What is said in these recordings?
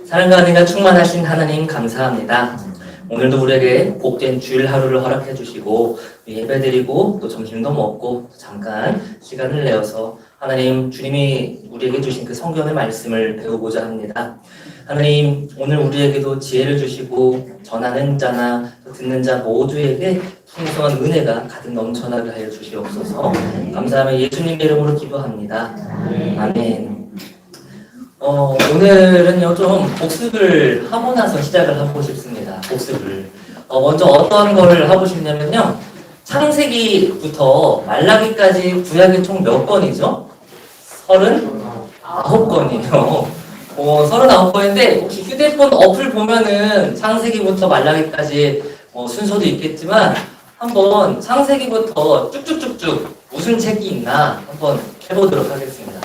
사랑과 은혜가 충만하신 하나님 감사합니다. 오늘도 우리에게 복된 주일 하루를 허락해 주시고 예배드리고 또 점심도 먹고 잠깐 시간을 내어서 하나님 주님이 우리에게 주신 그 성경의 말씀을 배우고자 합니다. 하나님 오늘 우리에게도 지혜를 주시고 전하는 자나 듣는 자 모두에게 풍성한 은혜가 가득 넘쳐나게 하여 주시옵소서. 감사하며 예수님의 이름으로 기도합니다. 아멘. 오늘은요, 좀 복습을 하고 나서 시작을 하고 싶습니다. 복습을. 먼저 어떤 걸 하고 싶냐면요. 창세기부터 말라기까지 구약이 총 몇 권이죠? 39권이에요. 39권인데, 혹시 휴대폰 어플 보면은 창세기부터 말라기까지 순서도 있겠지만, 한번 창세기부터 쭉쭉쭉쭉 무슨 책이 있나 한번 해보도록 하겠습니다.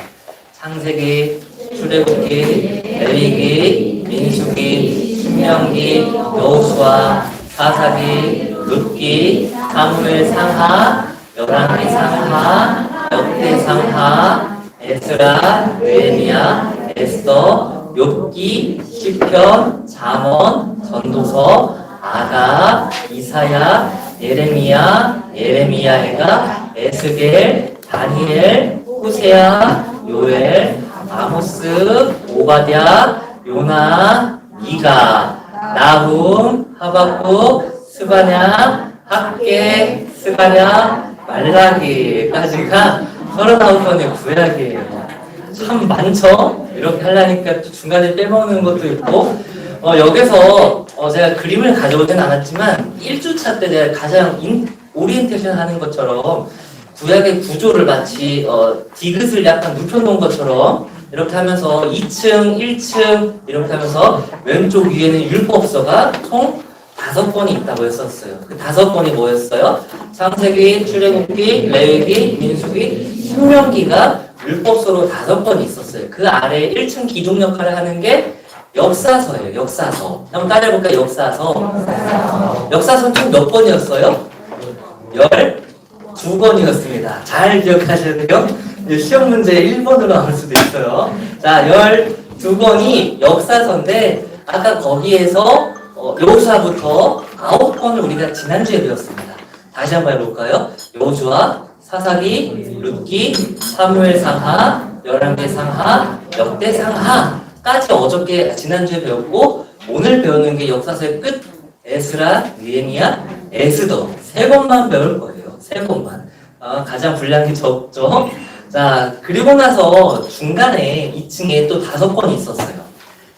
창세기, 출애굽기, 레위기, 민수기, 신명기, 여호수아, 사사기, 룻기, 사무엘 상하, 열왕기 상하, 역대 상하, 에스라, 느헤미야, 에스더, 욥기, 시편, 잠언, 전도서, 아가, 이사야, 예레미야가, 에스겔, 다니엘, 호세아, 요엘, 아모스, 오바댜, 요나, 미가, 나훔, 하박국, 스바냐, 학개, 스가랴, 말라기까지가 39권의 구약이에요. 참 많죠? 이렇게 하려니까 중간에 빼먹는 것도 있고, 여기서 제가 그림을 가져오진 않았지만 1주차 때 제가 가장 오리엔테이션 하는 것처럼 구약의 구조를 마치 디귿을 약간 눕혀놓은 것처럼 이렇게 하면서 2층, 1층 이렇게 하면서 왼쪽 위에는 율법서가 총 5권이 있다고 했었어요. 그 5권이 뭐였어요? 창세기, 출애굽기, 레위기, 민수기, 신명기가 율법서로 5권이 있었어요. 그 아래 1층 기둥 역할을 하는 게 역사서예요. 역사서. 한번 따져볼까요? 역사서. 역사서는 총 몇 권이었어요? 12권이었습니다. 잘 기억하셔야 돼요. 시험 문제 1번으로 나올 수도 있어요. 자, 12권이 역사서인데 아까 거기에서 여호수아부터 9권을 우리가 지난주에 배웠습니다. 다시 한번 해볼까요? 여호수아, 사사기, 룻기, 사무엘 상하, 열왕기 상하, 역대 상하까지 어저께 지난주에 배웠고 오늘 배우는 게 역사서의 끝 에스라, 느헤미야, 에스더 3권만 배울 거예요. 3권만. 가장 분량이 적죠. 자, 그리고 나서 중간에 2층에 또 5권이 있었어요.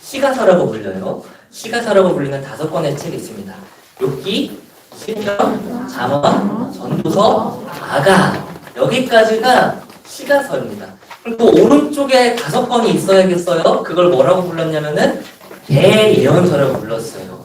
시가서라고 불려요. 시가서라고 불리는 5권의 책이 있습니다. 욥기, 시편, 잠언, 전도서, 아가 여기까지가 시가서입니다. 그리고 오른쪽에 5권이 있어야겠어요. 그걸 뭐라고 불렀냐면은 대예언서라고 불렀어요.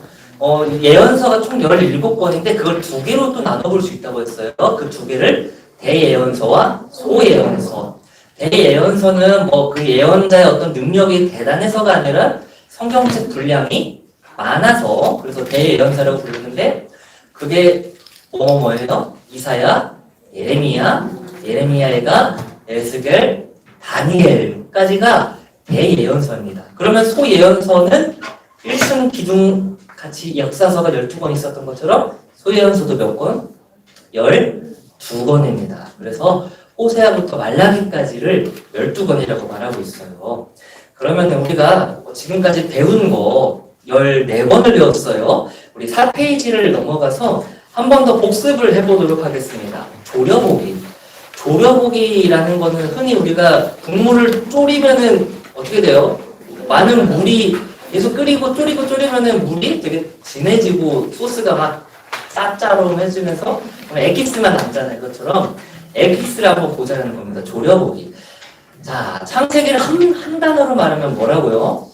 예언서가 총 17권인데 그걸 2개로 또 나눠볼 수 있다고 했어요. 그 2개를 대예언서와 소예언서. 대예언서는 그 예언자의 어떤 능력이 대단해서가 아니라 성경책 분량이 많아서 그래서 대예언서라고 부르는데 그게 뭐예요? 이사야, 예레미야가 에스겔, 다니엘까지가 대예언서입니다. 그러면 소예언서는 1층 기둥 같이 역사서가 12권 있었던 것처럼 소예언서도 몇 권? 12권입니다. 그래서 호세아부터 말라기까지를 12권이라고 말하고 있어요. 그러면 우리가 지금까지 배운 거 14권을 배웠어요. 우리 4페이지를 넘어가서 한 번 더 복습을 해보도록 하겠습니다. 조려보기라는 거는 흔히 우리가 국물을 졸이면은 어떻게 돼요? 많은 물이 계속 끓이고 졸이면은 물이 되게 진해지고 소스가 막 짭짤해지면서 에기스만 남잖아요. 그것처럼 에기스를 한번 보자는 겁니다. 조려보기. 자, 창세기를 한 단어로 말하면 뭐라고요?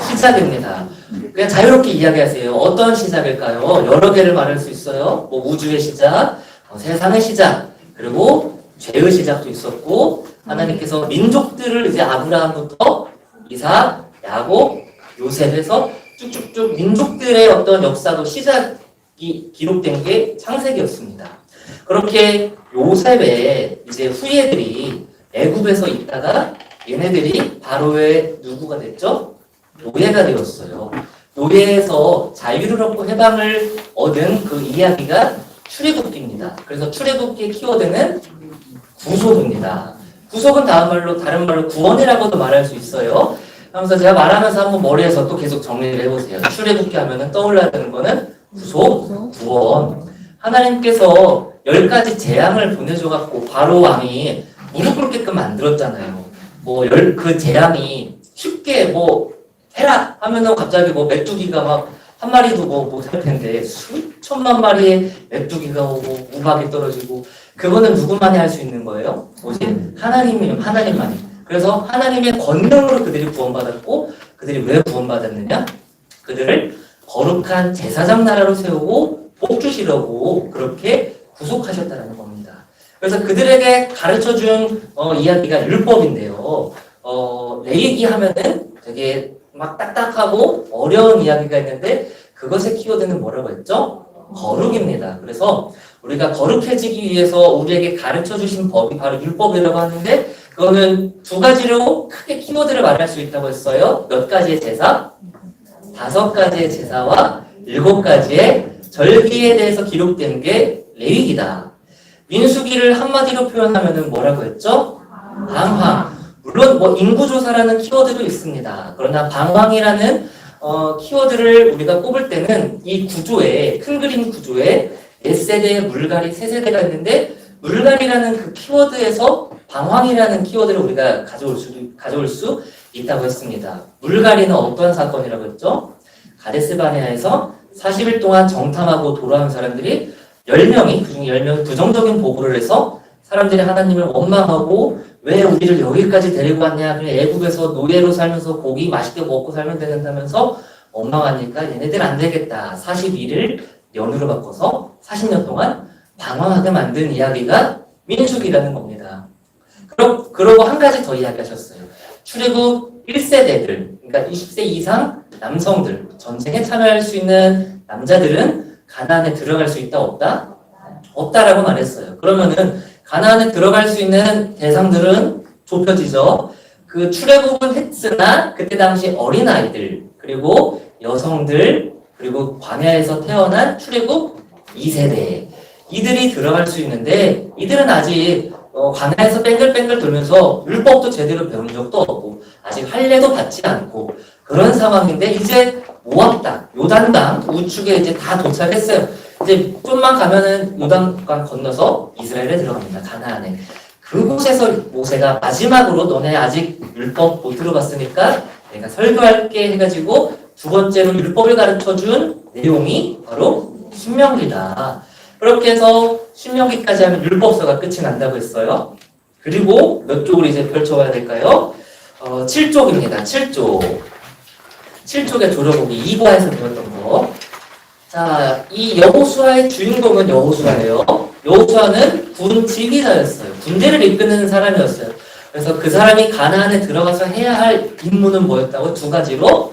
시작입니다. 그냥 자유롭게 이야기하세요. 어떤 시작일까요? 여러 개를 말할 수 있어요. 우주의 시작, 세상의 시작, 그리고 죄의 시작도 있었고 하나님께서 민족들을 이제 아브라함부터 이삭, 야곱, 요셉에서 쭉쭉쭉 민족들의 어떤 역사도 시작이 기록된 게 창세기였습니다. 그렇게 요셉의 이제 후예들이 애굽에서 있다가 얘네들이 바로의 누구가 됐죠? 노예가 되었어요. 노예에서 자유를 얻고 해방을 얻은 그 이야기가 출애굽기입니다. 그래서 출애굽기의 키워드는 구속입니다. 구속은 다른 말로 구원이라고도 말할 수 있어요. 그래서 제가 말하면서 한번 머리에서 또 계속 정리를 해보세요. 출애굽기 하면은 떠올라야 되는 거는 구속, 구원. 하나님께서 10가지 재앙을 보내줘갖고 바로 왕이 무릎 꿇게끔 만들었잖아요. 그 재앙이 쉽게 해라 하면은 갑자기 메뚜기가 막 한 마리도 못할 텐데 수천만 마리의 메뚜기가 오고 우박이 떨어지고 그거는 누구만이 할 수 있는 거예요? 오직 하나님만이. 그래서 하나님의 권능으로 그들이 구원받았고 그들이 왜 구원받았느냐? 그들을 거룩한 제사장 나라로 세우고 복 주시려고 그렇게 구속하셨다는 겁니다. 그래서 그들에게 가르쳐준 이야기가 율법인데요. 레위기 하면은 되게 막 딱딱하고 어려운 이야기가 있는데 그것의 키워드는 뭐라고 했죠? 거룩입니다. 그래서 우리가 거룩해지기 위해서 우리에게 가르쳐주신 법이 바로 율법이라고 하는데 그거는 2가지로 크게 키워드를 말할 수 있다고 했어요. 몇 가지의 제사? 5가지의 제사와 7가지의 절기에 대해서 기록된 게 레위기다. 민수기를 한마디로 표현하면 뭐라고 했죠? 방황. 물론 인구조사라는 키워드도 있습니다. 그러나 방황이라는 키워드를 우리가 꼽을 때는 이 구조에 큰 그림 구조에 4세대, 물갈이 3세대가 있는데 물갈이라는 그 키워드에서 방황이라는 키워드를 우리가 가져올 수 있다고 했습니다. 물갈이는 어떤 사건이라고 했죠? 가데스 바네아에서 40일 동안 정탐하고 돌아온 사람들이 10명이 그중 10명이 부정적인 보고를 해서 사람들이 하나님을 원망하고 왜 우리를 여기까지 데리고 왔냐? 그냥 애국에서 노예로 살면서 고기 맛있게 먹고 살면 되는다면서 원망하니까 얘네들 안 되겠다. 41일 연으로 바꿔서 40년 동안 방황하게 만든 이야기가 민수기라는 겁니다. 그러고 한 가지 더 이야기하셨어요. 출애굽 1세대들, 그러니까 20세 이상 남성들, 전쟁에 참여할 수 있는 남자들은 가나안에 들어갈 수 있다, 없다? 없다라고 말했어요. 그러면은 가나안에 들어갈 수 있는 대상들은 좁혀지죠. 그 출애굽은 했으나 그때 당시 어린아이들, 그리고 여성들, 그리고 광야에서 태어난 출애굽 2세대 이들이 들어갈 수 있는데 이들은 아직 광야에서 뺑글뺑글 돌면서 율법도 제대로 배운 적도 없고 아직 할례도 받지 않고 그런 상황인데 이제 모압 땅, 요단강 우측에 이제 다 도착했어요. 이제 좀만 가면은 요단강 건너서 이스라엘에 들어갑니다. 가나안에. 그곳에서 모세가 마지막으로 너네 아직 율법 못 들어봤으니까 내가 설교할게 해가지고 2번째로 율법을 가르쳐준 내용이 바로 신명기다. 그렇게 해서 신명기까지 하면 율법서가 끝이 난다고 했어요. 그리고 몇 쪽을 이제 펼쳐봐야 될까요? 7쪽입니다. 7쪽. 7쪽의 조려보기 2과에서 배웠던 거. 자, 이 여호수아의 주인공은 여호수아예요. 여호수아는 군 지휘자였어요. 군대를 이끄는 사람이었어요. 그래서 그 사람이 가나안에 들어가서 해야 할 임무는 뭐였다고? 2가지로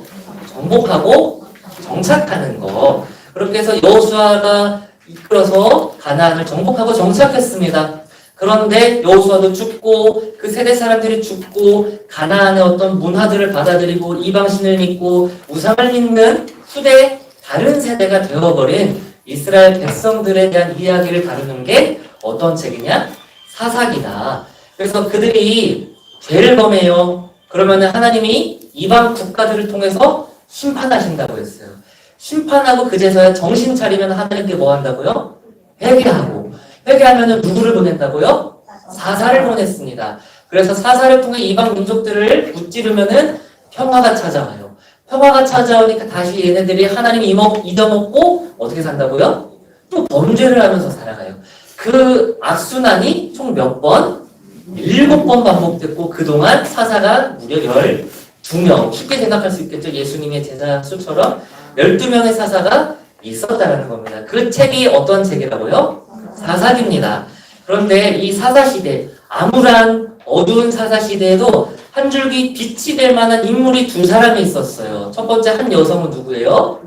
정복하고 정착하는 거. 그렇게 해서 여호수아가 이끌어서 가나안을 정복하고 정착했습니다. 그런데 여호수아도 죽고 그 세대 사람들이 죽고 가나안의 어떤 문화들을 받아들이고 이방신을 믿고 우상을 믿는 후대 다른 세대가 되어버린 이스라엘 백성들에 대한 이야기를 다루는 게 어떤 책이냐? 사사기다. 그래서 그들이 죄를 범해요. 그러면 하나님이 이방 국가들을 통해서 심판하신다고 했어요. 심판하고 그제서야 정신 차리면 하나님께 뭐 한다고요? 회개하고. 회개하면 누구를 보낸다고요? 사사를 보냈습니다. 그래서 사사를 통해 이방 민족들을 무찌르면은 평화가 찾아와요. 평화가 찾아오니까 다시 얘네들이 하나님 잊어먹고 어떻게 산다고요? 또 범죄를 하면서 살아가요. 그 악순환이 총 몇 번? 7번 반복됐고 그동안 사사가 무려 12명. 쉽게 생각할 수 있겠죠. 예수님의 제자 수처럼 12명의 사사가 있었다는 겁니다. 그 책이 어떤 책이라고요? 사사기입니다. 그런데 이 사사시대, 암울한 어두운 사사시대에도 한 줄기 빛이 될 만한 인물이 2사람이 있었어요. 첫 번째 한 여성은 누구예요?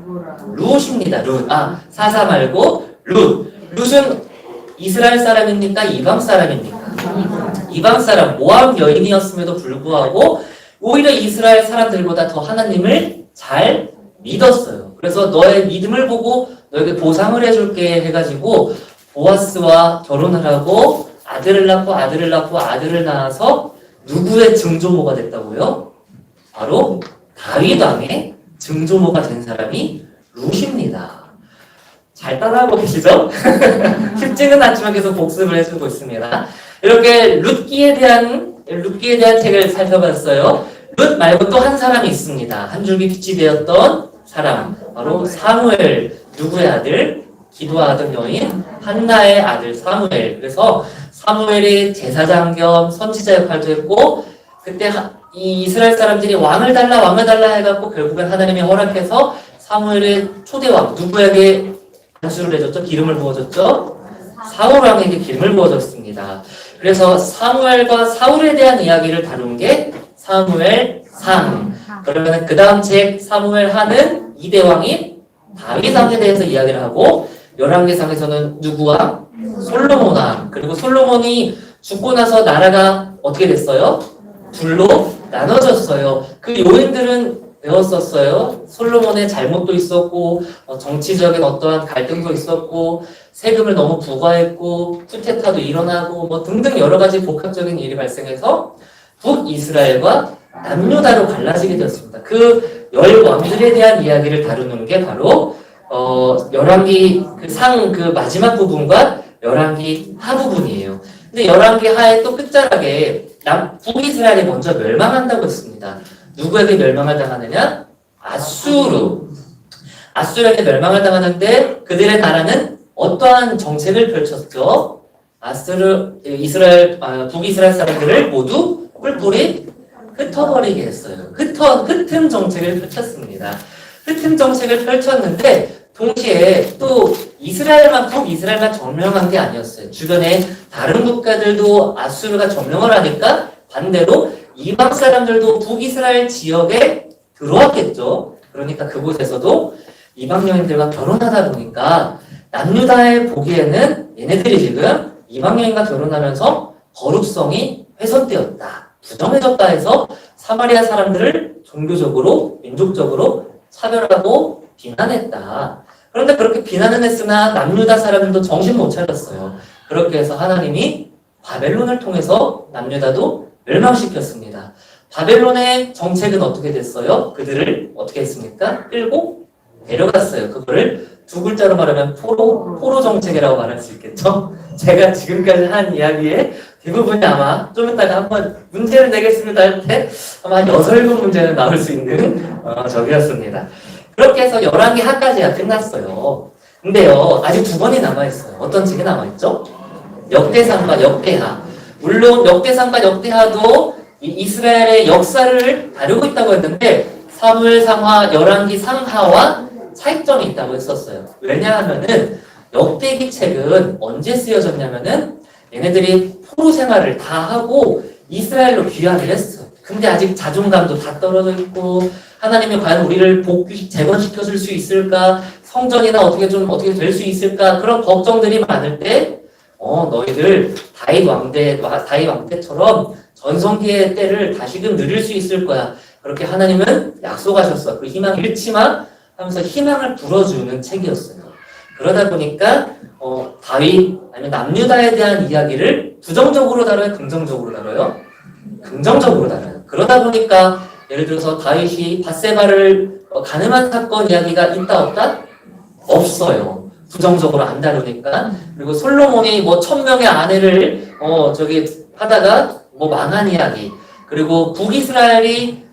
룻입니다. 룻. 사사 말고 룻. 룻은 이스라엘 사람입니까? 이방 사람입니까? 이방 사람, 모압 여인이었음에도 불구하고 오히려 이스라엘 사람들보다 더 하나님을 잘 믿었어요. 그래서 너의 믿음을 보고 너에게 보상을 해줄게 해가지고 보아스와 결혼을 하고 아들을 낳고 아들을 낳고 아들을 낳아서 누구의 증조모가 됐다고요? 바로 다윗 왕의 증조모가 된 사람이 룻입니다. 잘 따라하고 계시죠? 쉽지는 않지만 계속 복습을 해주고 있습니다. 이렇게 룻기에 대한 책을 살펴봤어요. 룻 말고 또 한 사람이 있습니다. 한 줄기 빛이 되었던 사람, 바로 사무엘. 누구의 아들? 기도하던 여인 한나의 아들 사무엘. 그래서 사무엘이 제사장 겸 선지자 역할도 했고, 그때 이 이스라엘 사람들이 왕을 달라 해갖고 결국엔 하나님이 허락해서 사무엘의 초대왕, 누구에게 안수를 해줬죠? 기름을 부어줬죠? 사울 왕에게 기름을 부어줬습니다. 그래서 사무엘과 사울에 대한 이야기를 다룬 게 사무엘상. 그러면 그 다음 책 사무엘하는 2대 왕인 다윗 왕에 대해서 이야기를 하고, 열왕기상에서는 누구와? 솔로몬 왕. 그리고 솔로몬이 죽고 나서 나라가 어떻게 됐어요? 둘로 나눠졌어요. 그 요인들은 배웠었어요. 솔로몬의 잘못도 있었고, 정치적인 어떠한 갈등도 있었고, 세금을 너무 부과했고, 쿠데타도 일어나고, 뭐 등등 여러 가지 복합적인 일이 발생해서 북이스라엘과 남유다로 갈라지게 되었습니다. 그 열 왕들에 대한 이야기를 다루는 게 바로 열왕기 그 마지막 부분과 열왕기 하 부분이에요. 근데 열왕기 하의 또 끝자락에 북이스라엘이 먼저 멸망한다고 했습니다. 누구에게 멸망을 당하느냐? 아수르에게 멸망을 당하는데 그들의 나라는 어떠한 정책을 펼쳤죠? 북이스라엘 사람들을 모두 뿔뿔이 흩어버리게 했어요. 흩은 정책을 펼쳤습니다. 흩은 정책을 펼쳤는데 동시에 또 북이스라엘만 점령한 게 아니었어요. 주변에 다른 국가들도 아수르가 점령을 하니까 반대로 이방 사람들도 북이스라엘 지역에 들어왔겠죠. 그러니까 그곳에서도 이방 여인들과 결혼하다 보니까 남유다에 보기에는 얘네들이 지금 이방 여인과 결혼하면서 거룩성이 훼손되었다, 부정해졌다 해서 사마리아 사람들을 종교적으로, 민족적으로 차별하고 비난했다. 그런데 그렇게 비난은 했으나 남유다 사람들도 정신 못 차렸어요. 그렇게 해서 하나님이 바벨론을 통해서 남유다도 멸망시켰습니다. 바벨론의 정책은 어떻게 됐어요? 그들을 어떻게 했습니까? 끌고 데려갔어요. 그거를 두 글자로 말하면 포로 정책이라고 말할 수 있겠죠? 제가 지금까지 한 이야기의 대부분이 아마 좀 이따가 한번 문제를 내겠습니다 할 때 아마 한 6, 7 문제는 나올 수 있는 적이었습니다. 그렇게 해서 열왕기 하까지가 끝났어요. 근데요, 아직 2번이 남아있어요. 어떤 책이 남아있죠? 역대상과 역대하. 물론 역대상과 역대하도 이스라엘의 역사를 다루고 있다고 했는데 사무엘상하, 열왕기 상하와 차이점이 있다고 했었어요. 왜냐하면은 역대기 책은 언제 쓰여졌냐면은 얘네들이 포로 생활을 다 하고 이스라엘로 귀환을 했어요. 근데 아직 자존감도 다 떨어져 있고 하나님이 과연 우리를 재건시켜줄 수 있을까? 성전이나 어떻게 될 수 있을까? 그런 걱정들이 많을 때 너희들 다윗 왕 때처럼 전성기의 때를 다시금 누릴 수 있을 거야. 그렇게 하나님은 약속하셨어. 그 희망 잃지 마 하면서 희망을 불어주는 책이었어요. 그러다 보니까 다윗 아니면 남유다에 대한 이야기를 부정적으로 다뤄요? 긍정적으로 다뤄요? 긍정적으로 다뤄요. 그러다 보니까 예를 들어서 다윗이 밧세바를 간음한 사건 이야기가 있다 없다? 없어요. 부정적으로 안 다루니까. 그리고 솔로몬이 1000명의 아내를 하다가 망한 이야기. 그리고 북이스라엘이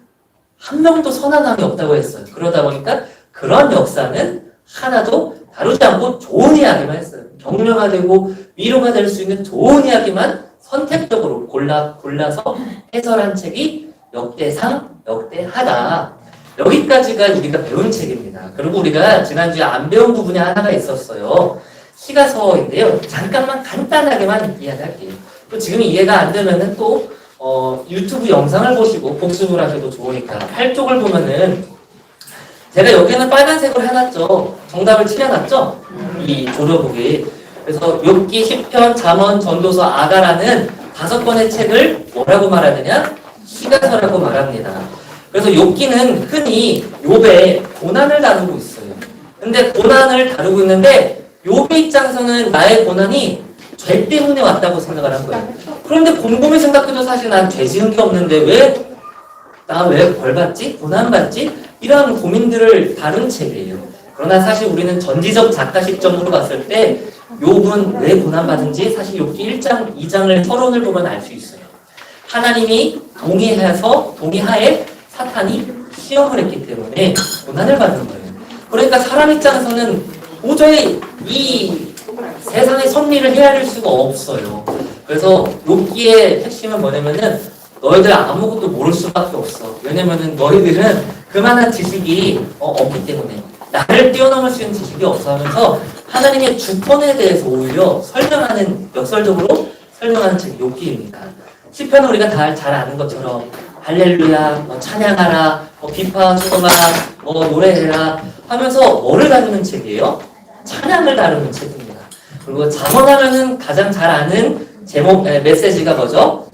한 명도 선한 왕이 없다고 했어요. 그러다 보니까 그런 역사는 하나도 다루지 않고 좋은 이야기만 했어요. 격려가 되고 위로가 될 수 있는 좋은 이야기만 선택적으로 골라서 해설한 책이 역대상, 역대하다. 여기까지가 우리가 배운 책입니다. 그리고 우리가 지난주에 안 배운 부분이 하나가 있었어요. 시가서인데요. 잠깐만 간단하게만 이야기할게요. 또 지금 이해가 안 되면은 또 유튜브 영상을 보시고 복습을 하셔도 좋으니까 8쪽을 보면은 제가 여기는 빨간색으로 해놨죠. 정답을 칠해놨죠. 이 조려보기. 그래서 욥기, 시편, 잠언, 전도서, 아가라는 5권의 책을 뭐라고 말하느냐? 시가서라고 말합니다. 그래서 욥기는 흔히 욥의 고난을 다루고 있어요. 근데 고난을 다루고 있는데 욥의 입장에서는 나의 고난이 죄 때문에 왔다고 생각을 한 거예요. 그런데 곰곰이 생각해도 사실 난 죄 지은 게 없는데 나 왜 벌 받지? 고난 받지? 이런 고민들을 다룬 책이에요. 그러나 사실 우리는 전지적 작가 시점으로 봤을 때 욥은 왜 고난 받은지 사실 욥기 1장, 2장을 서론을 보면 알 수 있어요. 하나님이 동의하에 사탄이 시험을 했기 때문에 고난을 받은 거예요. 그러니까 사람 입장에서는 도저히 이 세상의 섭리를 헤아릴 수가 없어요. 그래서 욥기의 핵심은 뭐냐면은 너희들 아무것도 모를 수밖에 없어. 왜냐면은 너희들은 그만한 지식이 없기 때문에 나를 뛰어넘을 수 있는 지식이 없어 하면서 하나님의 주권에 대해서 오히려 역설적으로 설명하는 책이 욥기입니다. 시편은 우리가 다 잘 아는 것처럼 할렐루야, 찬양하라, 비파, 수고하라, 노래해라 하면서 뭐를 다루는 책이에요? 찬양을 다루는 책입니다. 그리고 잠언하면은 가장 잘 아는 제목, 메시지가 뭐죠?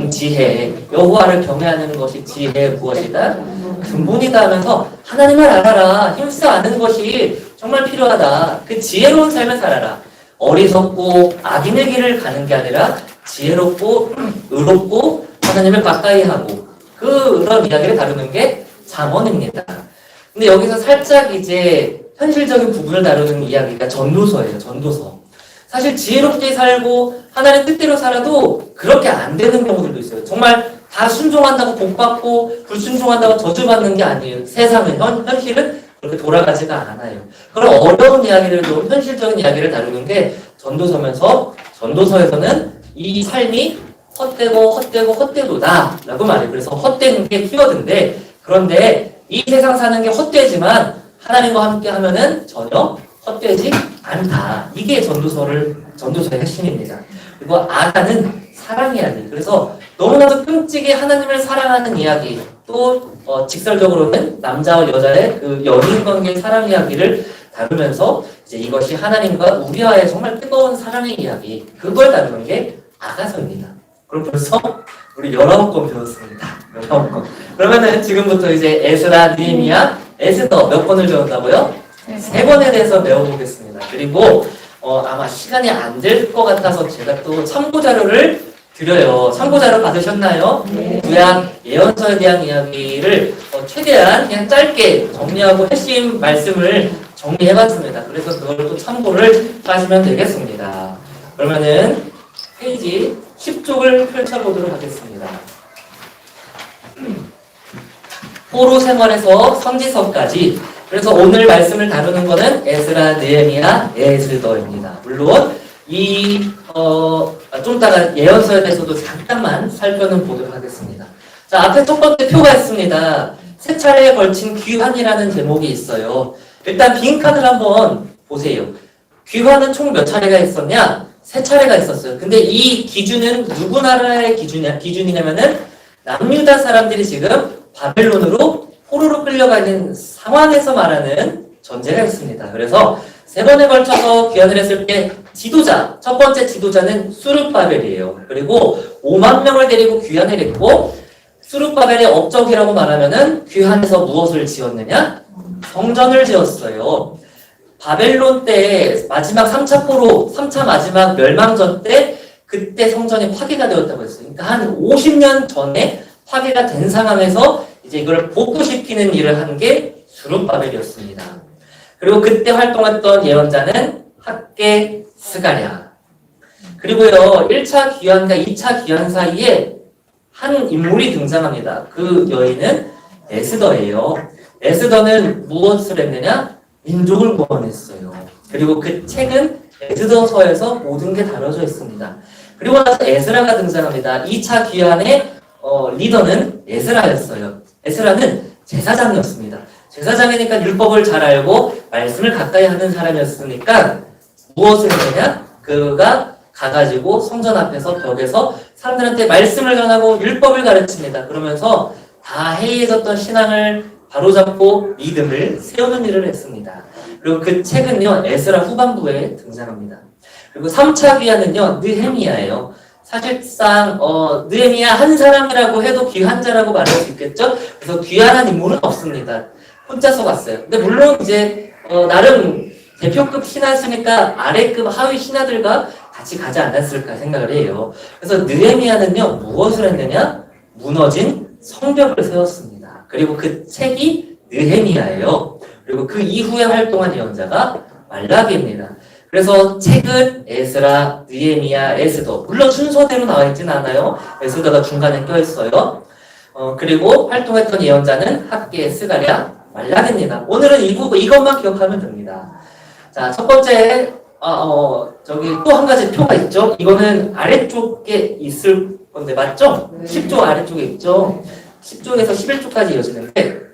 지혜. 여호와를 경외하는 것이 지혜의 무엇이다? 근본이다 하면서 하나님을 알아라. 힘써 아는 것이 정말 필요하다. 그 지혜로운 삶을 살아라. 어리석고 악인의 길을 가는 게 아니라 지혜롭고 의롭고 하나님을 가까이 하고 그런 이야기를 다루는 게 잠언입니다. 근데 여기서 살짝 이제 현실적인 부분을 다루는 이야기가 전도서예요. 전도서. 사실 지혜롭게 살고 하나님 뜻대로 살아도 그렇게 안 되는 경우들도 있어요. 정말 다 순종한다고 복받고 불순종한다고 저주받는 게 아니에요. 세상은, 현실은 그렇게 돌아가지가 않아요. 그런 어려운 이야기들도 현실적인 이야기를 다루는 게 전도서에서는 이 삶이 헛되도다 라고 말해요. 그래서 헛되는 게 키워드인데 그런데 이 세상 사는 게 헛되지만 하나님과 함께 하면은 전혀 헛되지 않다. 이게 전도서의 핵심입니다. 그리고 아가는 사랑 이야기. 그래서 너무나도 끔찍이 하나님을 사랑하는 이야기. 또 직설적으로는 남자와 여자의 그 연인 관계의 사랑 이야기를 다루면서 이제 이것이 하나님과 우리와의 정말 뜨거운 사랑의 이야기. 그걸 다루는 게 아가서입니다. 그럼 벌써 우리 19권 배웠습니다. 19권. 그러면은 지금부터 이제 에스라, 느헤미야, 에스더 몇 권을 배웠다고요? 3권에 대해서 배워보겠습니다. 그리고 아마 시간이 안 될 것 같아서 제가 또 참고자료를 드려요. 참고자료 받으셨나요? 네. 구약 예언서에 대한 이야기를 최대한 그냥 짧게 정리하고 핵심 말씀을 정리해봤습니다. 그래서 그걸 또 참고를 하시면 되겠습니다. 그러면은 페이지 10쪽을 펼쳐보도록 하겠습니다. 포로 생활에서 선지서까지. 그래서 오늘 말씀을 다루는 것은 에스라, 느헤미야, 에스더입니다. 물론 좀 이따가 예언서에 대해서도 잠깐만 살펴는 보도록 하겠습니다. 자, 앞에 첫 번째 표가 있습니다. 세 차례에 걸친 귀환이라는 제목이 있어요. 일단 빈칸을 한번 보세요. 귀환은 총 몇 차례가 있었냐? 3차례가 있었어요. 근데 이 기준은 누구 나라의 기준이냐면은 남유다 사람들이 지금 바벨론으로 포로로 끌려가 있는 상황에서 말하는 전제가 있습니다. 그래서 3번에 걸쳐서 귀환을 했을 때 첫 번째 지도자는 수룹바벨이에요. 그리고 5만 명을 데리고 귀환을 했고 수룹바벨의 업적이라고 말하면은 귀환에서 무엇을 지었느냐? 성전을 지었어요. 바벨론 때 마지막 3차 마지막 멸망전 때 그때 성전이 파괴가 되었다고 했어요. 그러니까 한 50년 전에 파괴가 된 상황에서 이제 이걸 복구시키는 일을 한 게 수룹바벨이었습니다. 그리고 그때 활동했던 예언자는 학개, 스가랴. 그리고요, 1차 귀환과 2차 귀환 사이에 한 인물이 등장합니다. 그 여인은 에스더예요. 에스더는 무엇을 했느냐? 민족을 구원했어요. 그리고 그 책은 에스더서에서 모든 게 다뤄져 있습니다. 그리고 나서 에스라가 등장합니다. 2차 귀환의 리더는 에스라였어요. 에스라는 제사장이었습니다. 제사장이니까 율법을 잘 알고 말씀을 가까이 하는 사람이었으니까 무엇을 했느냐? 그가 가가지고 성전 앞에서 벽에서 사람들한테 말씀을 전하고 율법을 가르칩니다. 그러면서 다 해이해졌던 신앙을 바로잡고 믿음을 세우는 일을 했습니다. 그리고 그 책은요, 에스라 후반부에 등장합니다. 그리고 3차 귀환은요, 느헤미야예요. 사실상 느헤미야 한 사람이라고 해도 귀한 자라고 말할 수 있겠죠. 그래서 귀한한 인물은 없습니다. 혼자서 갔어요. 근데 물론 이제 나름 대표급 신하였으니까 아래급 하위 신하들과 같이 가지 않았을까 생각을 해요. 그래서 느헤미야는요 무엇을 했느냐? 무너진 성벽을 세웠습니다. 그리고 그 책이 느헤미야예요. 그리고 그 이후에 활동한 예언자가 말라기입니다. 그래서 책은 에스라, 느헤미야, 에스더. 물론 순서대로 나와 있진 않아요. 에스더가 중간에 껴있어요. 그리고 활동했던 예언자는 학계, 스가랴, 말라기입니다. 오늘은 이것만 기억하면 됩니다. 자, 첫 번째, 저기 또 한 가지 표가 있죠? 이거는 아래쪽에 있을 건데, 맞죠? 10조 아래쪽에 있죠? 10조에서 11조까지 이어지는데,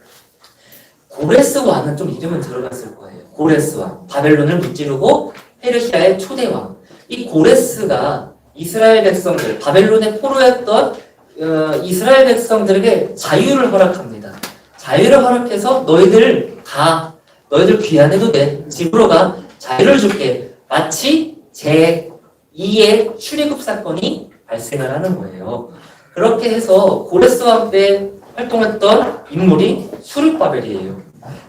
고레스 왕은 좀 이름은 들어봤을 거예요. 고레스 왕. 바벨론을 무찌르고 페르시아의 초대왕. 이 고레스가 이스라엘 백성들, 바벨론에 포로했던 이스라엘 백성들에게 자유를 허락합니다. 자유를 허락해서 너희들 귀환해도 돼. 집으로 가. 자유를 줄게. 마치 제2의 출애굽 사건이 발생을 하는 거예요. 그렇게 해서 고레스 왕 때 활동했던 인물이 수르바벨이에요.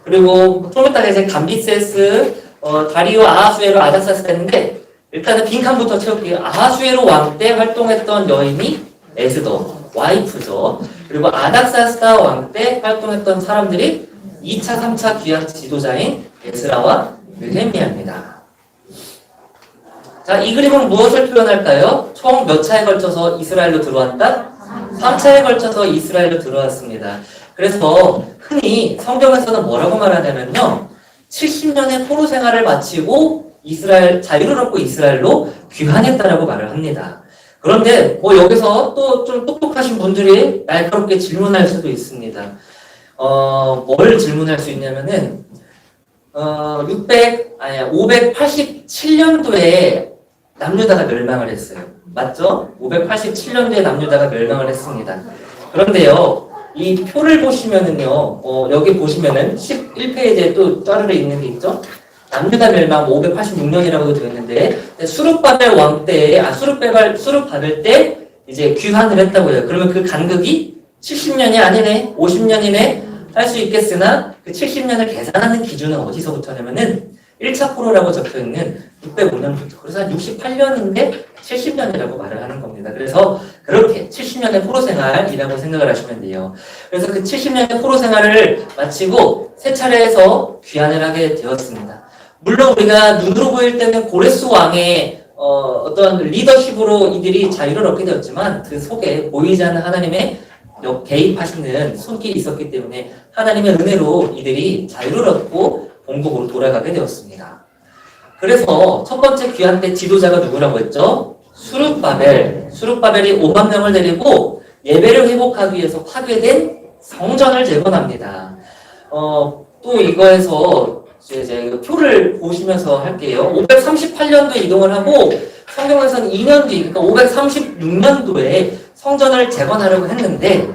그리고 좀 이따가 이제 감비세스, 다리오, 아하수에로, 아닥사스 했는데 일단은 빈칸부터 채울게요. 아하수에로 왕 때 활동했던 여인이 에스더, 와이프죠. 그리고 아닥사스다 왕 때 활동했던 사람들이 2차, 3차 귀한 지도자인 에스라와 느헤미야입니다. 자, 이 그림은 무엇을 표현할까요? 총 몇 차에 걸쳐서 이스라엘로 들어왔다? 3차에 걸쳐서 이스라엘로 들어왔습니다. 그래서 흔히 성경에서는 뭐라고 말하냐면요. 70년의 포로 생활을 마치고 자유를 얻고 이스라엘로 귀환했다라고 말을 합니다. 그런데 여기서 또 좀 똑똑하신 분들이 날카롭게 질문할 수도 있습니다. 뭘 질문할 수 있냐면은 587년도에 남유다가 멸망을 했어요. 맞죠? 587년도에 남유다가 멸망을 했습니다. 그런데요, 이 표를 보시면은요, 여기 보시면은 11페이지에 또 짜르르 있는 게 있죠? 남유다 멸망 586년이라고 되어 있는데, 수룹바벨 왕 때, 수룹바벨 때 이제 귀환을 했다고 해요. 그러면 그 간극이 70년이 아니네, 50년이네, 할 수 있겠으나, 그 70년을 계산하는 기준은 어디서부터냐면은, 1차 포로라고 적혀있는 605년부터. 그래서 한 68년인데 70년이라고 말을 하는 겁니다. 그래서 그렇게 70년의 포로 생활이라고 생각을 하시면 돼요. 그래서 그 70년의 포로 생활을 마치고 세 차례에서 귀환을 하게 되었습니다. 물론 우리가 눈으로 보일 때는 고레스 왕의 어떤 리더십으로 이들이 자유를 얻게 되었지만 그 속에 보이지 않는 하나님의 개입하시는 손길이 있었기 때문에 하나님의 은혜로 이들이 자유를 얻고 본국으로 돌아가게 되었습니다. 그래서 첫 번째 귀환 때 지도자가 누구라고 했죠? 수룹바벨이 5만 명을 데리고 예배를 회복하기 위해서 파괴된 성전을 재건합니다. 또 이거에서 이제 표를 보시면서 할게요. 538년도에 이동을 하고 성경에서는 2년 뒤, 그러니까 536년도에 성전을 재건하려고 했는데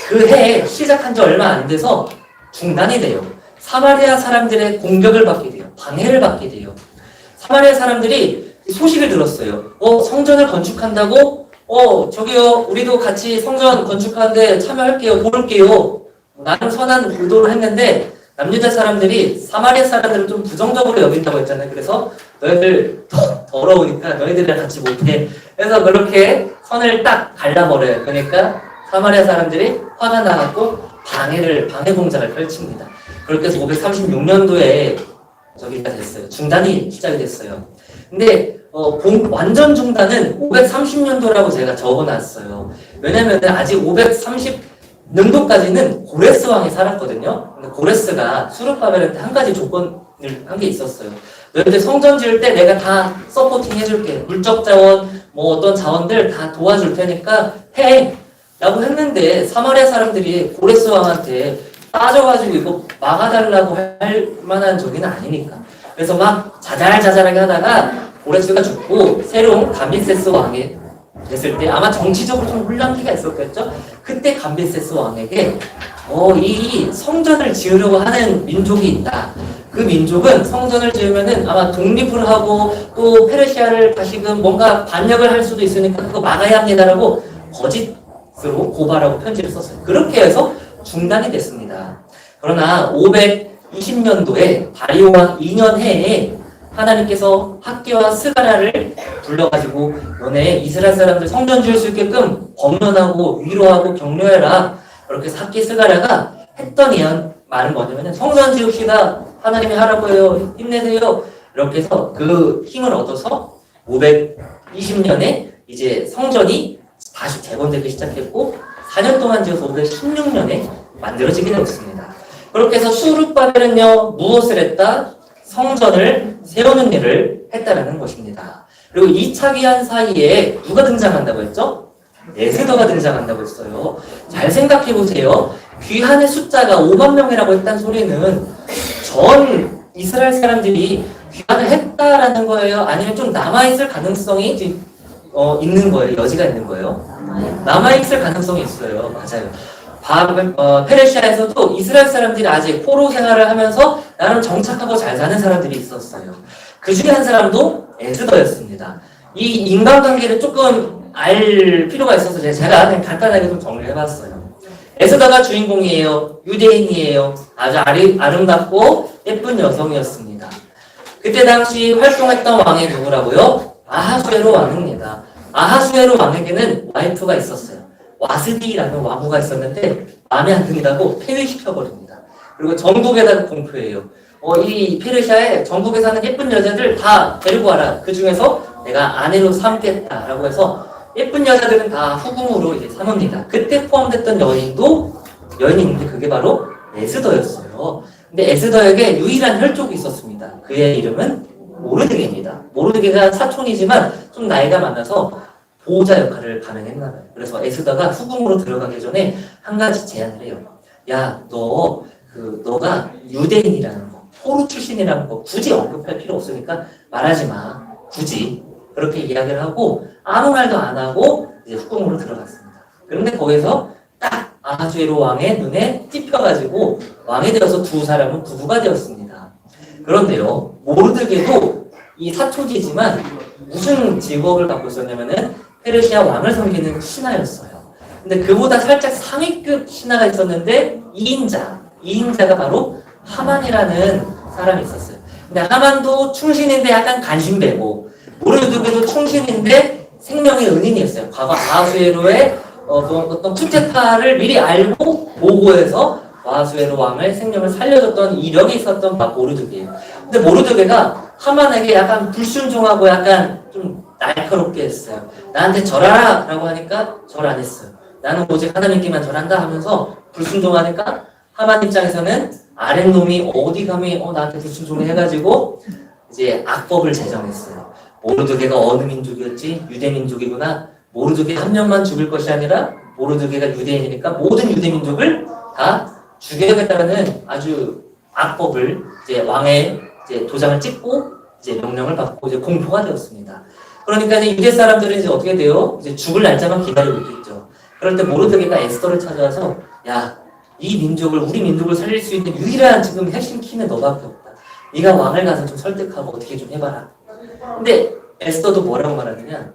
그 해에 시작한 지 얼마 안 돼서 중단이 돼요. 사마리아 사람들의 공격을 받게 돼요. 방해를 받게 돼요. 사마리아 사람들이 소식을 들었어요. 성전을 건축한다고? 저기요, 우리도 같이 성전 건축하는데 참여할게요. 도울게요. 나름 선한 의도를 했는데 남유다 사람들이 사마리아 사람들을 좀 부정적으로 여긴다고 했잖아요. 그래서 너희들 더러우니까 너희들이랑 같이 못해. 그래서 그렇게 선을 딱 갈라버려요. 그러니까 사마리아 사람들이 화가 나갖고 방해 공작을 펼칩니다. 그렇게 해서 536년도에 저기가 됐어요. 중단이 시작이 됐어요. 근데 완전 중단은 530년도라고 제가 적어놨어요. 왜냐면 아직 530년도까지는 고레스 왕이 살았거든요. 근데 고레스가 수르바벨한테 한 가지 조건을 한 게 있었어요. 너희들 성전 지을 때 내가 다 서포팅 해줄게. 물적 자원, 어떤 자원들 다 도와줄 테니까 해! 라고 했는데 사마리아 사람들이 고레스 왕한테 빠져가지고 이거 막아달라고 할 만한 저기는 아니니까. 그래서 막 자잘자잘하게 하다가 고레스가 죽고 새로운 감비세스 왕이 됐을 때 아마 정치적으로 좀 혼란기가 있었겠죠? 그때 감비세스 왕에게 이 성전을 지으려고 하는 민족이 있다. 그 민족은 성전을 지으면은 아마 독립을 하고 또 페르시아를 다시금 뭔가 반역을 할 수도 있으니까 그거 막아야 합니다라고 거짓으로 고발하고 편지를 썼어요. 그렇게 해서 중단이 됐습니다. 그러나 520년도에 다리오 왕 2년 해에 하나님께서 학기와 스가랴를 불러가지고 너네 이스라엘 사람들 성전 지을 수 있게끔 법론하고 위로하고 격려해라. 그렇게 해서 학기 스가랴가 했던 말은 뭐냐면은 성전 지읍시다. 하나님이 하라고 해요. 힘내세요. 이렇게 해서 그 힘을 얻어서 520년에 이제 성전이 다시 재건되기 시작했고 4년 동안 지어서 516년에 만들어지게 되었습니다. 그렇게 해서 수룹바벨은요 무엇을 했다? 성전을 세우는 일을 했다라는 것입니다. 그리고 2차 기한 사이에 누가 등장한다고 했죠? 에스더가 등장한다고 했어요. 잘 생각해 보세요. 귀환의 숫자가 5만 명이라고 했다는 소리는 전 이스라엘 사람들이 귀환을 했다라는 거예요? 아니면 좀 남아있을 가능성이 있는 거예요? 여지가 있는 거예요? 남아있을 가능성이 있어요. 맞아요. 페르시아에서도 이스라엘 사람들이 아직 포로 생활을 하면서 나름 정착하고 잘 사는 사람들이 있었어요. 그 중에 한 사람도 에스더였습니다. 이 인간관계를 조금 알 필요가 있어서 제가 그냥 간단하게 좀 정리를 해봤어요. 에스더가 주인공이에요. 유대인이에요. 아주 아름답고 예쁜 여성이었습니다. 그때 당시 활동했던 왕이 누구라고요? 아하수에로 왕입니다. 아하수에로 왕에게는 와이프가 있었어요. 와스디라는 왕후가 있었는데 마음에 안 든다고 폐위시켜버립니다. 그리고 전국에다가 공표해요. 이 페르시아에 전국에 사는 예쁜 여자들 다 데리고 와라. 그 중에서 내가 아내로 삼겠다라고 해서 예쁜 여자들은 다 후궁으로 이제 삼습니다. 그때 포함됐던 여인이 있는데 그게 바로 에스더였어요. 근데 에스더에게 유일한 혈족이 있었습니다. 그의 이름은 모르드게입니다. 모르드게가 사촌이지만 좀 나이가 많아서 보호자 역할을 감행했나 봐요. 그래서 에스더가 후궁으로 들어가기 전에 한 가지 제안을 해요. 야, 너가 유대인이라는 거, 포로 출신이라는 거 굳이 언급할 필요 없으니까 말하지 마. 굳이. 그렇게 이야기를 하고 아무 말도 안 하고 이제 후궁으로 들어갔습니다. 그런데 거기서 딱 아하수에로 왕의 눈에 찝혀가지고 왕이 되어서 두 사람은 부부가 되었습니다. 그런데요, 모르드게도 이 사초지지만 무슨 직업을 갖고 있었냐면은 페르시아 왕을 섬기는 신하였어요. 근데 그보다 살짝 상위급 신하가 있었는데 2인자가 바로 하만이라는 사람이 있었어요. 근데 하만도 충신인데 약간 간신배고 모르드게도 충신인데 생명의 은인이었어요. 과거 아하수에로의 어떤 쿠데타를 미리 알고 보고해서 아하수에로 왕의 생명을 살려줬던 이력이 있었던 모르드게예요. 근데 모르드게가 하만에게 약간 불순종하고 약간 좀 날카롭게 했어요. 나한테 절하라 라고 하니까 절 안 했어요. 나는 오직 하나님께만 절한다 하면서 불순종하니까 하만 입장에서는 아랫놈이 어디 감히 나한테 불순종을 해가지고 이제 악법을 제정했어요. 모르드게가 어느 민족이었지? 유대민족이구나. 모르드게 한 명만 죽일 것이 아니라 모르드게가 유대인이니까 모든 유대민족을 다 죽여야겠다는 아주 악법을 이제 왕의 이제 도장을 찍고 이제 명령을 받고 이제 공포가 되었습니다. 그러니까 이제 유대 사람들은 이제 어떻게 돼요? 이제 죽을 날짜만 기다리고 있겠죠. 그럴 때 모르드게가 에스더를 찾아와서 야, 우리 민족을 살릴 수 있는 유일한 지금 핵심 키는 너밖에 없다. 네가 왕을 가서 좀 설득하고 어떻게 좀 해봐라. 근데 에스더도 뭐라고 말하느냐?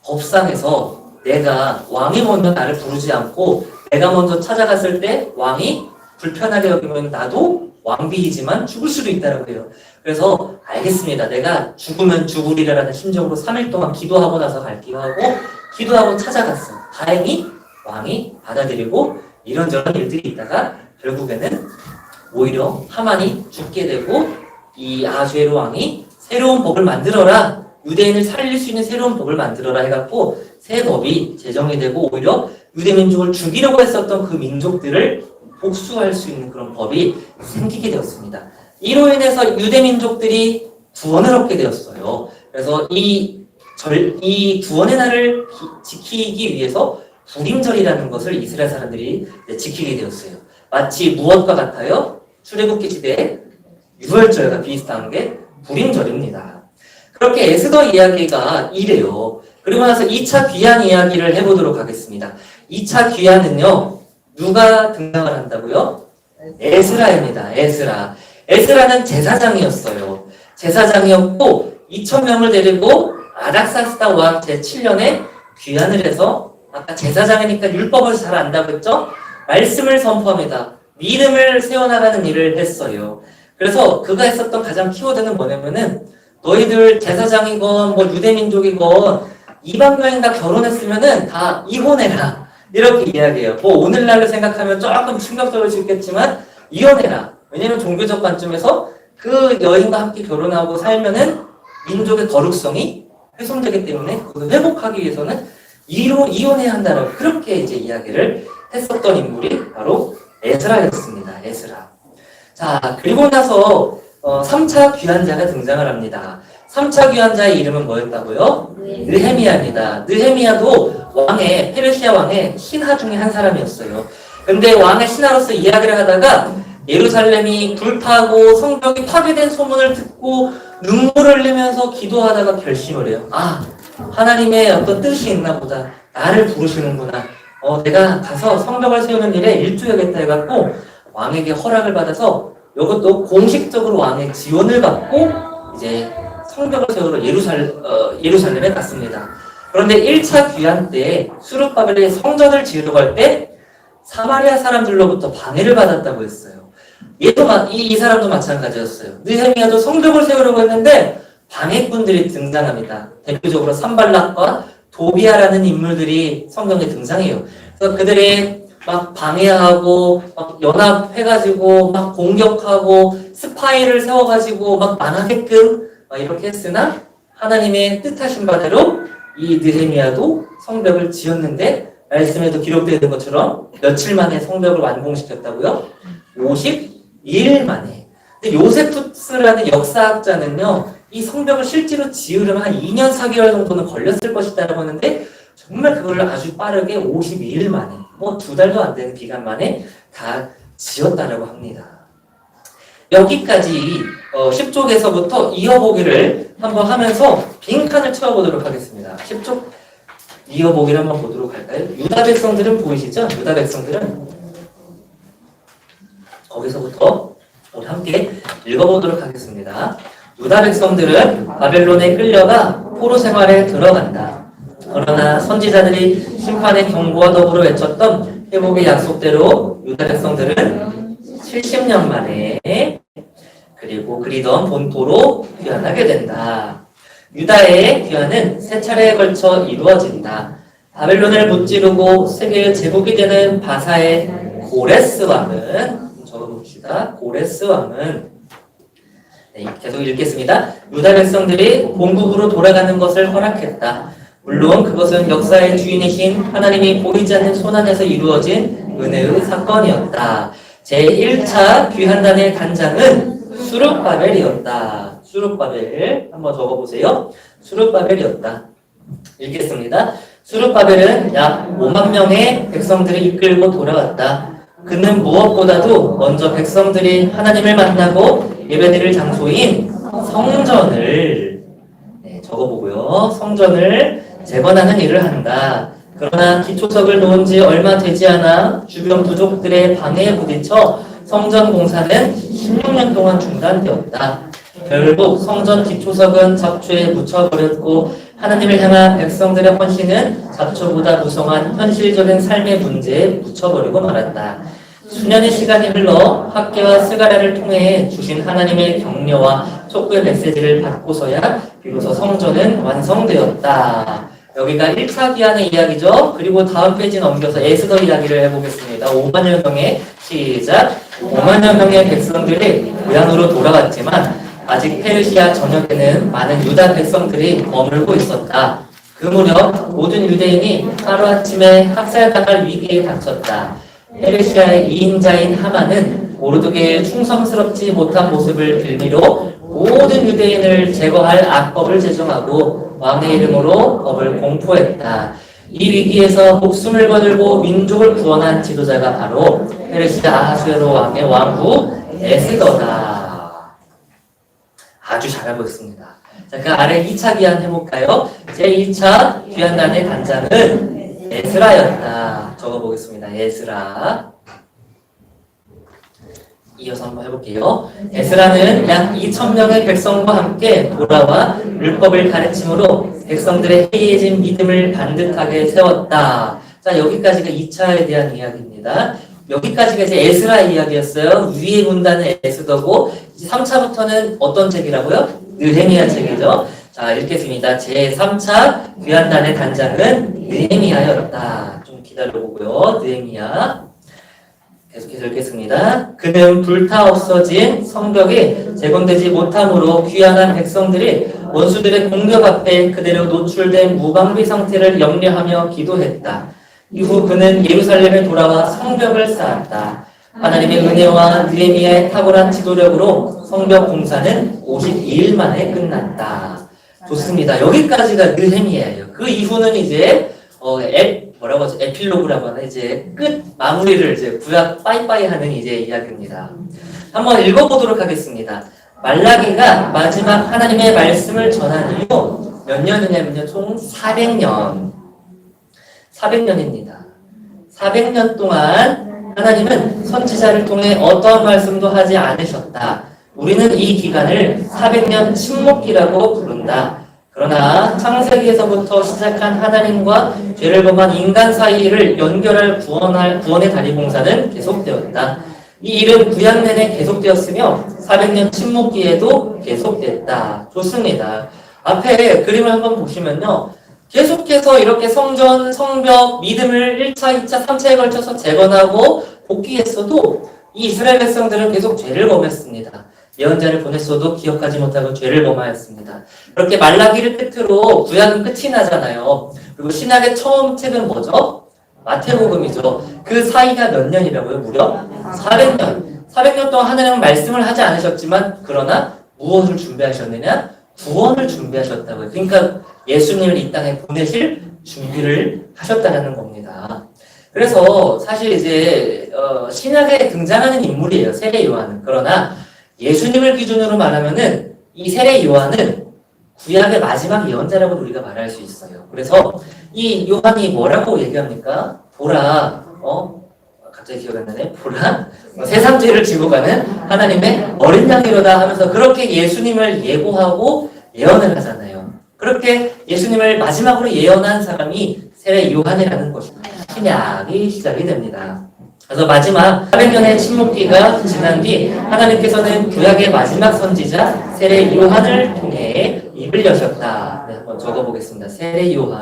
법상에서 내가 왕이 먼저 나를 부르지 않고 내가 먼저 찾아갔을 때 왕이 불편하게 여기면 나도 왕비이지만 죽을 수도 있다라고 해요. 그래서 알겠습니다. 내가 죽으면 죽으리라는 심정으로 3일 동안 기도하고 나서 갈게요 하고 기도하고 찾아갔어요. 다행히 왕이 받아들이고 이런저런 일들이 있다가 결국에는 오히려 하만이 죽게 되고 이 아하수에로 왕이 새로운 법을 만들어라. 유대인을 살릴 수 있는 새로운 법을 만들어라 해갖고 새 법이 제정이 되고 오히려 유대 민족을 죽이려고 했었던 그 민족들을 복수할 수 있는 그런 법이 생기게 되었습니다. 이로 인해서 유대 민족들이 구원을 얻게 되었어요. 그래서 이 구원의 날을 지키기 위해서 불임절이라는 것을 이스라엘 사람들이 지키게 되었어요. 마치 무엇과 같아요? 출애굽기 시대의 유월절과 비슷한 게 불임절입니다. 그렇게 에스더 이야기가 이래요. 그리고 나서 2차 귀환 이야기를 해보도록 하겠습니다. 2차 귀환은요, 누가 등장을 한다고요? 에스라입니다. 에스라. 에스라는 제사장이었어요. 제사장이었고 2,000명을 데리고 아닥사스다 왕 제7년에 귀환을 해서 아까 제사장이니까 율법을 잘 안다고 했죠? 말씀을 선포합니다. 믿음을 세워나가는 일을 했어요. 그래서 그가 했었던 가장 키워드는 뭐냐면은 너희들 제사장이건 뭐 유대민족이건 이방 여인과 결혼했으면은 다 이혼해라. 이렇게 이야기해요. 뭐 오늘날로 생각하면 조금 충격적일 수 있겠지만 이혼해라. 왜냐면 종교적 관점에서 그 여인과 함께 결혼하고 살면은 민족의 거룩성이 훼손되기 때문에 그걸 회복하기 위해서는 이혼해야 한다라고 그렇게 이제 이야기를 했었던 인물이 바로 에스라였습니다. 에스라. 자, 그리고 나서 3차 귀환자가 등장을 합니다. 3차 귀환자의 이름은 뭐였다고요? 느헤미야입니다. 느헤미야도 페르시아 왕의 신하 중에 한 사람이었어요. 근데 왕의 신하로서 이야기를 하다가 예루살렘이 불타고 성벽이 파괴된 소문을 듣고 눈물을 흘리면서 기도하다가 결심을 해요. 아, 하나님의 어떤 뜻이 있나 보다. 나를 부르시는구나. 내가 가서 성벽을 세우는 일에 일조하겠다 해갖고 왕에게 허락을 받아서 이것도 공식적으로 왕의 지원을 받고 이제 성벽을 세우러 예루살렘에 갔습니다. 그런데 1차 귀환 때 수르바벨이 성전을 지으려고 할 때 사마리아 사람들로부터 방해를 받았다고 했어요. 이 사람도 마찬가지였어요. 느헤미야도 성벽을 세우려고 했는데 방해꾼들이 등장합니다. 대표적으로 산발락과 도비아라는 인물들이 성경에 등장해요. 그래서 그들이 막 방해하고 막 연합해가지고 막 공격하고 스파이를 세워가지고 막 망하게끔 막 이렇게 했으나 하나님의 뜻하신 바대로 이 느헤미야도 성벽을 지었는데 말씀에도 기록되어 있는 것처럼 며칠 만에 성벽을 완공시켰다고요? 52일 만에. 근데 요세푸스라는 역사학자는요, 이 성벽을 실제로 지으려면 한 2년 4개월 정도는 걸렸을 것이다라고 하는데 정말 그걸 아주 빠르게 52일 만에, 뭐 2달도 안 되는 기간 만에 다 지었다라고 합니다. 여기까지 10쪽에서부터 이어보기를 한번 하면서 빈칸을 채워보도록 하겠습니다. 10쪽 이어보기를 한번 보도록 할까요? 유다 백성들은 보이시죠? 유다 백성들은 거기서부터 우리 함께 읽어보도록 하겠습니다. 유다 백성들은 바벨론에 끌려가 포로 생활에 들어간다. 그러나 선지자들이 심판의 경고와 더불어 외쳤던 회복의 약속대로 유다 백성들은 70년 만에 그리고 그리던 본토로 귀환하게 된다. 유다의 귀환은 세 차례에 걸쳐 이루어진다. 바벨론을 무찌르고 세계의 제국이 되는 바사의 고레스 왕은 적어봅시다. 고레스 왕은 계속 읽겠습니다. 유다 백성들이 본국으로 돌아가는 것을 허락했다. 물론 그것은 역사의 주인이신 하나님이 보이지 않는 손안에서 이루어진 은혜의 사건이었다. 제1차 귀환단의 단장은 수룹바벨이었다. 수룹바벨 한번 적어보세요. 수룹바벨이었다. 읽겠습니다. 수룹바벨은 약 5만 명의 백성들을 이끌고 돌아왔다. 그는 무엇보다도 먼저 백성들이 하나님을 만나고 예배드릴 장소인 성전을 적어보고요. 성전을 재건하는 일을 한다. 그러나 기초석을 놓은 지 얼마 되지 않아 주변 부족들의 방해에 부딪혀 성전 공사는 16년 동안 중단되었다. 결국 성전 기초석은 잡초에 묻혀버렸고 하나님을 향한 백성들의 헌신은 잡초보다 무성한 현실적인 삶의 문제에 묻혀버리고 말았다. 수년의 시간이 흘러 학계와 스가랴를 통해 주신 하나님의 격려와 촉구의 메시지를 받고서야 비로소 성전은 완성되었다. 여기가 1차 귀환의 이야기죠. 그리고 다음 페이지 넘겨서 에스더 이야기를 해보겠습니다. 5만여 명의 시작. 5만여 명의 백성들이 고향으로 돌아갔지만 아직 페르시아 전역에는 많은 유다 백성들이 머물고 있었다. 그 무렵 모든 유대인이 하루아침에 학살당할 위기에 닥쳤다. 페르시아의 2인자인 하만은 모르드게의 충성스럽지 못한 모습을 빌미로 모든 유대인을 제거할 악법을 제정하고 왕의 이름으로 법을 공포했다. 이 위기에서 목숨을 거들고 민족을 구원한 지도자가 바로 페르시아 아하수에로 왕의 왕후 에스더다. 아주 잘하고 있습니다. 자, 그 아래 2차 귀환 해볼까요? 제2차 귀환단의 단장은 에스라였다. 적어보겠습니다. 에스라. 이어서 한번 해볼게요. 에스라는 약 2,000명의 백성과 함께 돌아와 율법을 가르침으로 백성들의 해이해진 믿음을 반듯하게 세웠다. 자, 여기까지가 2차에 대한 이야기입니다. 여기까지가 이제 에스라 이야기였어요. 위에 문단은 에스더고 3차부터는 어떤 책이라고요? 느헤미야 책이죠. 자, 읽겠습니다. 제3차 귀환단의 단장은 느헤미야였다. 좀 기다려보고요. 느헤미야. 계속해서 읽겠습니다. 그는 불타 없어진 성벽이 재건되지 못함으로 귀환한 백성들이 원수들의 공격 앞에 그대로 노출된 무방비 상태를 염려하며 기도했다. 이후 그는 예루살렘에 돌아와 성벽을 쌓았다. 하나님의 은혜와 느헤미야의 탁월한 지도력으로 성벽 공사는 52일 만에 끝났다. 좋습니다. 여기까지가 느헤미야예요. 그 이후는 이제 뭐라고 하죠? 에필로그라고 하나 이제 끝 마무리를 이제 구약 빠이빠이 하는 이제 이야기입니다. 한번 읽어보도록 하겠습니다. 말라기가 마지막 하나님의 말씀을 전한 이후 몇 년이냐면요, 총 400년. 400년입니다. 400년 동안 하나님은 선지자를 통해 어떠한 말씀도 하지 않으셨다. 우리는 이 기간을 400년 침묵기라고 부른다. 그러나 창세기에서부터 시작한 하나님과 죄를 범한 인간 사이를 연결할 구원의 다리 공사는 계속되었다. 이 일은 구약 내내 계속되었으며 400년 침묵기에도 계속됐다. 좋습니다. 앞에 그림을 한번 보시면요. 계속해서 이렇게 성전, 성벽, 믿음을 1차, 2차, 3차에 걸쳐서 재건하고 복귀했어도 이 이스라엘 백성들은 계속 죄를 범했습니다. 예언자를 보냈어도 기억하지 못하고 죄를 범하였습니다. 그렇게 말라기를 끝으로 구약은 끝이 나잖아요. 그리고 신약의 처음 책은 뭐죠? 마태복음이죠. 그 사이가 몇 년이라고요? 무려 400년. 400년 동안 하나님은 말씀을 하지 않으셨지만 그러나 무엇을 준비하셨느냐? 구원을 준비하셨다고요. 그러니까 예수님을 이 땅에 보내실 준비를 하셨다는 겁니다. 그래서 사실 이제 신약에 등장하는 인물이에요. 세례 요한은. 그러나 예수님을 기준으로 말하면은 이 세례 요한은 구약의 마지막 예언자라고 우리가 말할 수 있어요. 그래서 이 요한이 뭐라고 얘기합니까? 보라, 갑자기 기억이 안 나네. 보라, 세상 죄를 지고 가는 하나님의 어린 양이로다 하면서 그렇게 예수님을 예고하고 예언을 하잖아요. 그렇게 예수님을 마지막으로 예언한 사람이 세례 요한이라는 것입니다. 신약이 시작이 됩니다. 그래서 마지막 400년의 침묵기가 지난 뒤 하나님께서는 구약의 마지막 선지자 세례 요한을 통해 입을 여셨다. 네, 한번 적어보겠습니다. 세례 요한.